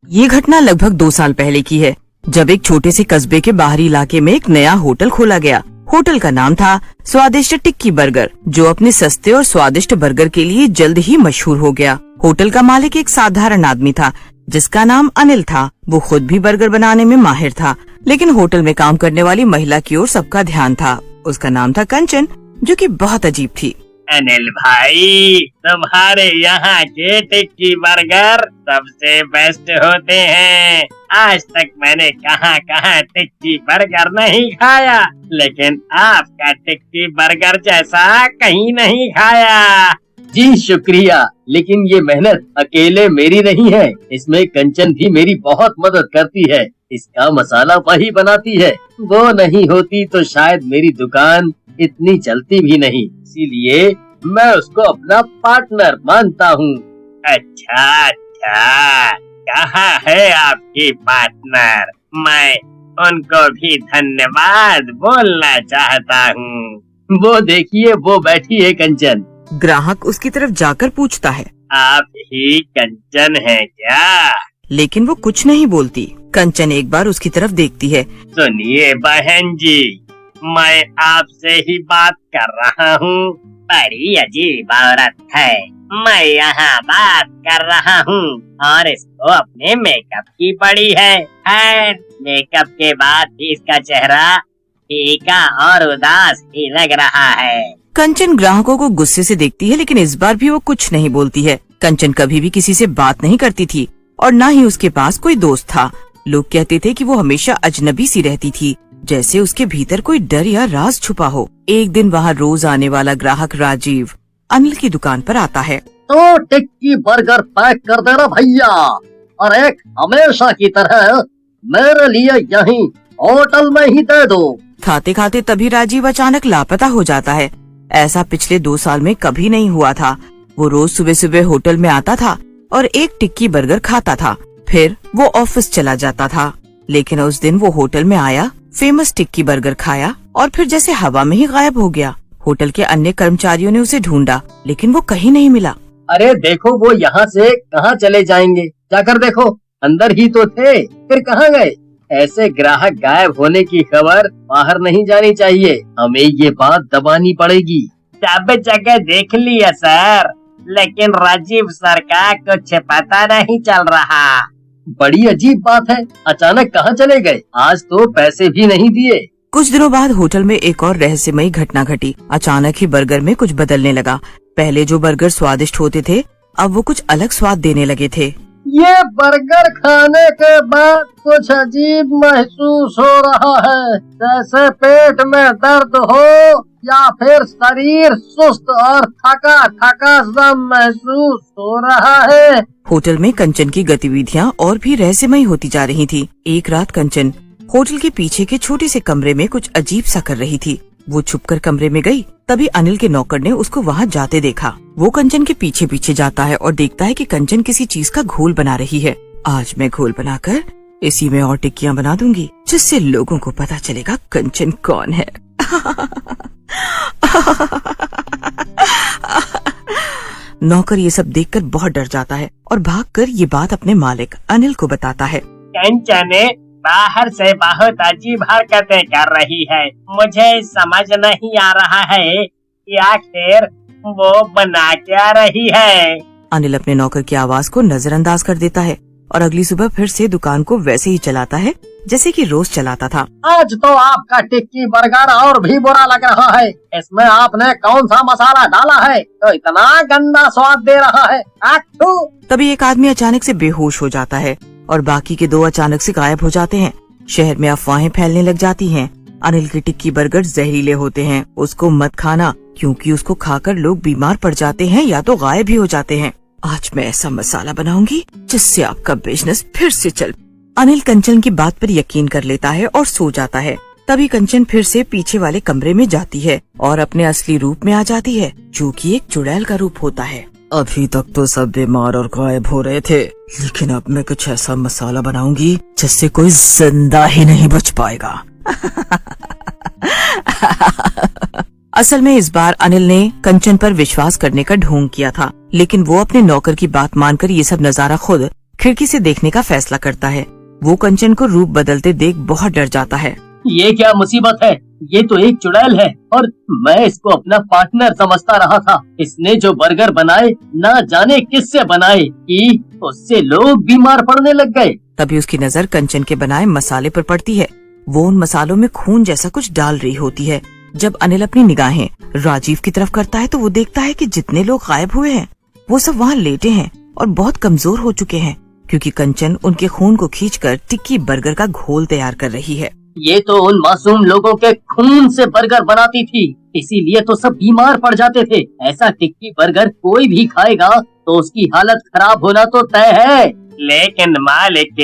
ये घटना लगभग 2 साल पहले की है, जब एक छोटे से कस्बे के बाहरी इलाके में एक नया होटल खोला गया। होटल का नाम था स्वादिष्ट टिक्की बर्गर, जो अपने सस्ते और स्वादिष्ट बर्गर के लिए जल्द ही मशहूर हो गया। होटल का मालिक एक साधारण आदमी था जिसका नाम अनिल था। वो खुद भी बर्गर बनाने में माहिर था, लेकिन होटल में काम करने वाली महिला की ओर सबका ध्यान था। उसका नाम था कंचन, जो कि बहुत अजीब थी। अनिल भाई, तुम्हारे यहाँ के टिक्की बर्गर सबसे बेस्ट होते हैं। आज तक मैंने कहाँ टिक्की बर्गर नहीं खाया, लेकिन आपका टिक्की बर्गर जैसा कहीं नहीं खाया। जी शुक्रिया, लेकिन ये मेहनत अकेले मेरी नहीं है, इसमें कंचन भी मेरी बहुत मदद करती है। इसका मसाला वही बनाती है, वो नहीं होती तो शायद मेरी दुकान इतनी चलती भी नहीं, इसीलिए मैं उसको अपना पार्टनर मानता हूँ। अच्छा, कहाँ है आपकी पार्टनर? मैं उनको भी धन्यवाद बोलना चाहता हूँ। वो देखिए, वो बैठी है कंचन। ग्राहक उसकी तरफ जाकर पूछता है, आप ही कंचन हैं क्या? लेकिन वो कुछ नहीं बोलती। कंचन एक बार उसकी तरफ देखती है। सुनिए बहन जी, मैं आपसे ही बात कर रहा हूँ। बड़ी अजीब औरत है। मैं यहाँ बात कर रहा हूँ और इसको अपने मेकअप की पड़ी है। मेकअप के बाद भी इसका चेहरा फीका और उदास ही लग रहा है। कंचन ग्राहकों को गुस्से से देखती है, लेकिन इस बार भी वो कुछ नहीं बोलती है। कंचन कभी भी किसी से बात नहीं करती थी और न ही उसके पास कोई दोस्त था। लोग कहते थे कि वो हमेशा अजनबी सी रहती थी, जैसे उसके भीतर कोई डर या राज छुपा हो। एक दिन वहाँ रोज आने वाला ग्राहक राजीव अनिल की दुकान पर आता है। तो टिक्की बर्गर पैक कर देना भैया, और एक हमेशा की तरह मेरे लिए यहीं होटल में ही दे दो। खाते खाते तभी राजीव अचानक लापता हो जाता है। ऐसा पिछले 2 साल में कभी नहीं हुआ था। वो रोज सुबह सुबह होटल में आता था और एक टिक्की बर्गर खाता था, फिर वो ऑफिस चला जाता था। लेकिन उस दिन वो होटल में आया, फेमस टिक्की बर्गर खाया और फिर जैसे हवा में ही गायब हो गया। होटल के अन्य कर्मचारियों ने उसे ढूंढा, लेकिन वो कहीं नहीं मिला। अरे देखो, वो यहाँ से कहाँ चले जाएंगे? जाकर देखो, अंदर ही तो थे, फिर कहाँ गए? ऐसे ग्राहक गायब होने की खबर बाहर नहीं जानी चाहिए। हमें ये बात दबानी पड़ेगी। सब जगह देख लिया सर, लेकिन राजीव सर का कुछ पता नहीं चल रहा। बड़ी अजीब बात है, अचानक कहाँ चले गए? आज तो पैसे भी नहीं दिए। कुछ दिनों बाद होटल में एक और रहस्यमयी घटना घटी। अचानक ही बर्गर में कुछ बदलने लगा। पहले जो बर्गर स्वादिष्ट होते थे, अब वो कुछ अलग स्वाद देने लगे थे। ये बर्गर खाने के बाद कुछ अजीब महसूस हो रहा है, जैसे पेट में दर्द हो या फिर शरीर सुस्त और थका थका सा महसूस हो रहा है। होटल में कंचन की गतिविधियाँ और भी रहस्यमयी होती जा रही थी। एक रात कंचन होटल के पीछे के छोटे से कमरे में कुछ अजीब सा कर रही थी। वो छुपकर कमरे में गई, तभी अनिल के नौकर ने उसको वहाँ जाते देखा। वो कंचन के पीछे पीछे जाता है और देखता है कि कंचन किसी चीज का घोल बना रही है। आज मैं घोल बनाकर इसी में और टिक्कियाँ बना दूंगी, जिससे लोगों को पता चलेगा कंचन कौन है। नौकर ये सब देखकर बहुत डर जाता है और भागकर ये बात अपने मालिक अनिल को बताता है। कंचन बाहर से बहुत अजीब हरकतें कर रही है। मुझे समझ नहीं आ रहा है कि आखिर वो बना क्या रही है। अनिल अपने नौकर की आवाज को नजरअंदाज कर देता है और अगली सुबह फिर से दुकान को वैसे ही चलाता है जैसे कि रोज चलाता था। आज तो आपका टिक्की बर्गर और भी बुरा लग रहा है। इसमें आपने कौन सा मसाला डाला है तो इतना गंदा स्वाद दे रहा है? तभी एक आदमी अचानक से बेहोश हो जाता है और बाकी के 2 अचानक से गायब हो जाते हैं। शहर में अफवाहें फैलने लग जाती हैं। अनिल के टिक्की बर्गर जहरीले होते हैं, उसको मत खाना, क्योंकि उसको खाकर लोग बीमार पड़ जाते हैं या तो गायब भी हो जाते हैं। आज मैं ऐसा मसाला बनाऊंगी जिससे आपका बिजनेस फिर से चल। अनिल कंचन की बात पर यकीन कर लेता है और सो जाता है। तभी कंचन फिर से पीछे वाले कमरे में जाती है और अपने असली रूप में आ जाती है, जो कि एक चुड़ैल का रूप होता है। अभी तक तो सब बीमार और गायब हो रहे थे, लेकिन अब मैं कुछ ऐसा मसाला बनाऊंगी जिससे कोई जिंदा ही नहीं बच पाएगा। असल में इस बार अनिल ने कंचन पर विश्वास करने का ढोंग किया था, लेकिन वो अपने नौकर की बात मानकर ये सब नजारा खुद खिड़की से देखने का फैसला करता है। वो कंचन को रूप बदलते देख बहुत डर जाता है। ये क्या मुसीबत है, ये तो एक चुड़ैल है और मैं इसको अपना पार्टनर समझता रहा था। इसने जो बर्गर बनाए ना जाने किससे बनाए कि उससे लोग बीमार पड़ने लग गए। तभी उसकी नजर कंचन के बनाए मसाले पर पड़ती है। वो उन मसालों में खून जैसा कुछ डाल रही होती है। जब अनिल अपनी निगाहें राजीव की तरफ करता है तो वो देखता है कि जितने लोग गायब हुए हैं वो सब वहाँ लेटे हैं और बहुत कमजोर हो चुके हैं, क्योंकि कंचन उनके खून को खींचकर टिक्की बर्गर का घोल तैयार कर रही है। ये तो उन मासूम लोगों के खून से बर्गर बनाती थी, इसीलिए तो सब बीमार पड़ जाते थे। ऐसा टिक्की बर्गर कोई भी खाएगा तो उसकी हालत खराब होना तो तय है। लेकिन मालिक,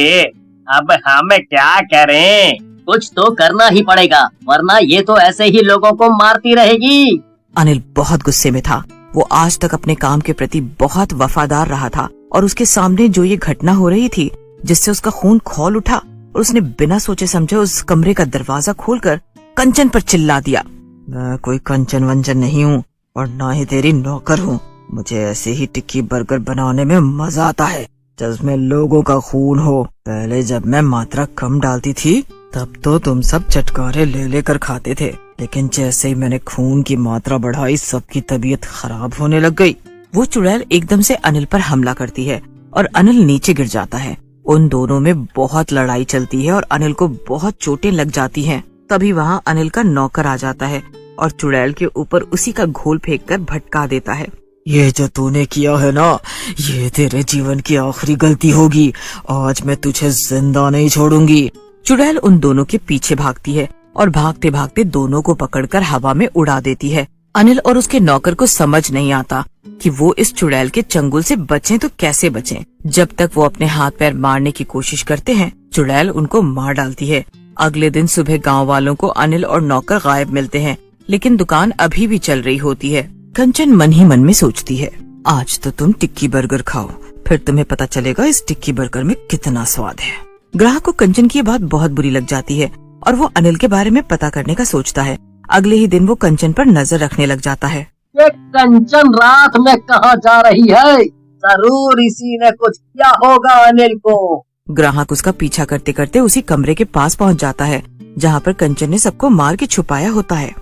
अब हम क्या करें? कुछ तो करना ही पड़ेगा, वरना ये तो ऐसे ही लोगों को मारती रहेगी। अनिल बहुत गुस्से में था। वो आज तक अपने काम के प्रति बहुत वफादार रहा था और उसके सामने जो ये घटना हो रही थी जिससे उसका खून खौल उठा और उसने बिना सोचे समझे उस कमरे का दरवाजा खोलकर कंचन पर चिल्ला दिया, मैं कोई कंचन वंचन नहीं हूँ और ना ही तेरी नौकर हूँ। मुझे ऐसे ही टिक्की बर्गर बनाने में मजा आता है जिसमें लोगों का खून हो। पहले जब मैं मात्रा कम डालती थी तब तो तुम सब चटकारे ले लेकर खाते थे, लेकिन जैसे ही मैंने खून की मात्रा बढ़ाई सबकी तबीयत खराब होने लग गई। वो चुड़ैल एकदम से अनिल पर हमला करती है और अनिल नीचे गिर जाता है। उन दोनों में बहुत लड़ाई चलती है और अनिल को बहुत चोटें लग जाती हैं। तभी वहाँ अनिल का नौकर आ जाता है और चुड़ैल के ऊपर उसी का घोल फेंककर भटका देता है। ये जो तूने किया है ना, ये तेरे जीवन की आखिरी गलती होगी। आज मैं तुझे जिंदा नहीं छोड़ूंगी। चुड़ैल उन दोनों के पीछे भागती है और भागते भागते दोनों को पकड़कर हवा में उड़ा देती है। अनिल और उसके नौकर को समझ नहीं आता कि वो इस चुड़ैल के चंगुल से बचें तो कैसे बचें। जब तक वो अपने हाथ पैर मारने की कोशिश करते हैं, चुड़ैल उनको मार डालती है। अगले दिन सुबह गांव वालों को अनिल और नौकर गायब मिलते हैं, लेकिन दुकान अभी भी चल रही होती है। कंचन मन ही मन में सोचती है, आज तो तुम टिक्की बर्गर खाओ, फिर तुम्हें पता चलेगा इस टिक्की बर्गर में कितना स्वाद है। ग्राहक को कंचन की बात बहुत बुरी लग जाती है और वो अनिल के बारे में पता करने का सोचता है। अगले ही दिन वो कंचन पर नजर रखने लग जाता है। ये कंचन रात में कहाँ जा रही है? जरूर इसी ने कुछ किया होगा अनिल को। ग्राहक उसका पीछा करते करते उसी कमरे के पास पहुंच जाता है जहाँ पर कंचन ने सबको मार के छुपाया होता है।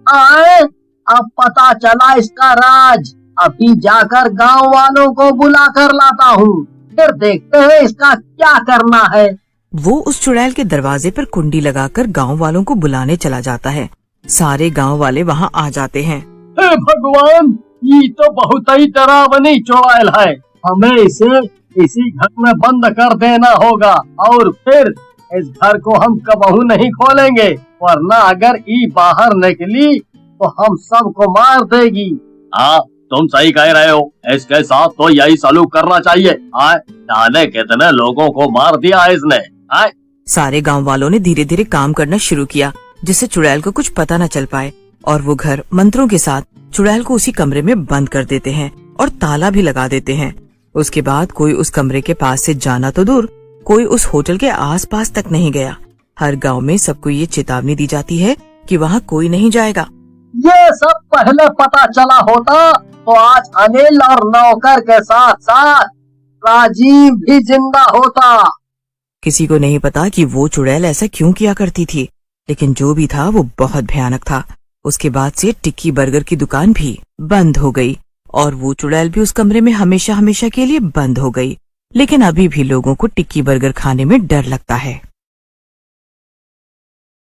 आए, अब पता चला इसका राज। अभी जाकर गांव वालों को बुला कर लाता हूँ, फिर देखते हैं इसका क्या करना है। वो उस चुड़ैल के दरवाजे पर कुंडी लगाकर गांव वालों को बुलाने चला जाता है। सारे गांव वाले वहाँ आ जाते हैं। हे भगवान, ये तो बहुत ही डरावनी चुड़ैल है। हमें इसे इसी घर में बंद कर देना होगा और फिर इस घर को हम कबहू नहीं खोलेंगे, वरना अगर ये बाहर निकली तो हम सबको मार देगी। हाँ, तुम सही कह रहे हो, इसके साथ तो यही सलूक करना चाहिए। जाने कितने लोगों को मार दिया है इसने। सारे गांव वालों ने धीरे धीरे काम करना शुरू किया जिससे चुड़ैल को कुछ पता न चल पाए और वो घर मंत्रों के साथ चुड़ैल को उसी कमरे में बंद कर देते हैं और ताला भी लगा देते हैं। उसके बाद कोई उस कमरे के पास से जाना तो दूर, कोई उस होटल के आसपास तक नहीं गया। हर गांव में सबको ये चेतावनी दी जाती है कि वहाँ कोई नहीं जाएगा। ये सब पहले पता चला होता तो आज अनिल और नौकर के साथ साथ राजीव भी जिंदा होता। किसी को नहीं पता कि वो चुड़ैल ऐसा क्यों किया करती थी, लेकिन जो भी था वो बहुत भयानक था। उसके बाद से टिक्की बर्गर की दुकान भी बंद हो गई और वो चुड़ैल भी उस कमरे में हमेशा हमेशा के लिए बंद हो गई। लेकिन अभी भी लोगों को टिक्की बर्गर खाने में डर लगता है।